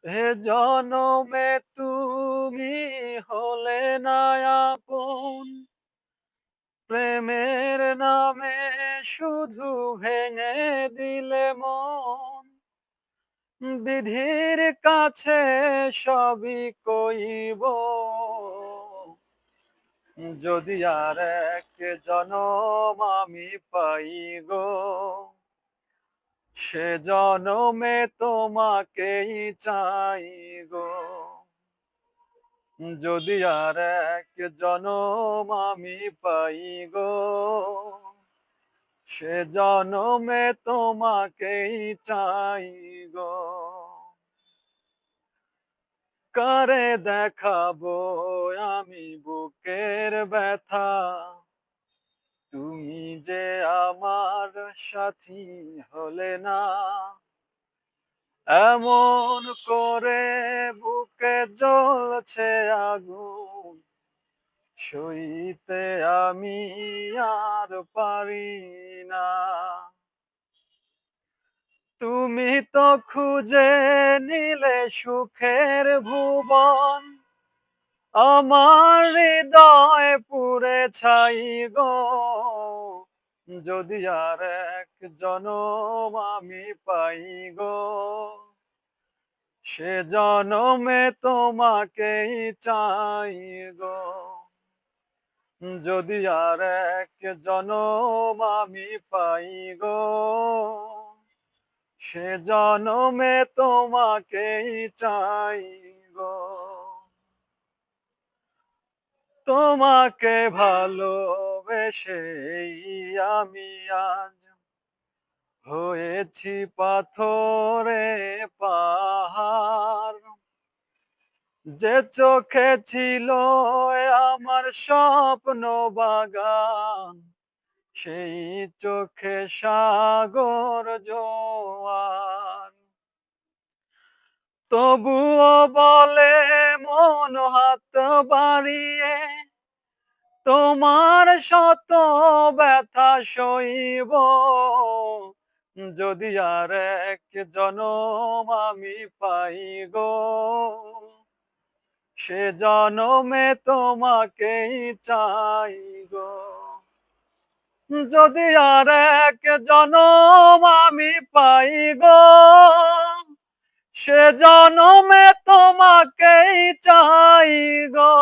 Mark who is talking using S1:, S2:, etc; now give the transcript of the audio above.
S1: হে জনমে তুমি হলে না আপন, প্রেমের নামে শুধু ভেঙে দিলে মন। বিধির কাছে সবই কইব, যদি আর এক জনম আমি পাই গো, সে জনমে তোমাকেই চাই গো। যদি আর এক জনম আমি পাই গো, সে জনমে তোমাকেই চাই গো। কারে দেখাবো আমি বুকের ব্যথা, তুমি যে আমার সাথী হলে না। এমন করে বুকে জ্বলছে আগুন, সইতে আমি আর পারি না। তুমি তো খুঁজে নিলে সুখের ভুবন, আমার হৃদয় পুড়ে ছাই গো। যদি আর এক জনম আমি পাই গো, সে জনমে তোমাকেই চাই গো। যদি আর এক জনম আমি পাই গো, সে জনমে তোমাকেই চাই গো। তোমাকে ভালোবেসেই আমি আজ হয়েছি পাথরে পাহাড়। যে চোখে ছিল আমার স্বপ্ন বাগান, সেই চোখে সাগর জোয়ার। তবুও বলে মন হাত বাড়িয়ে, তোমার শত ব্যথা সইব, যদি আর এক জনম আমি পাই গো, সে জনমে তোমাকেই চাই গো। যদি আর এক জনম আমি পাই গো, সে জনমে তোমাকেই চাই গো।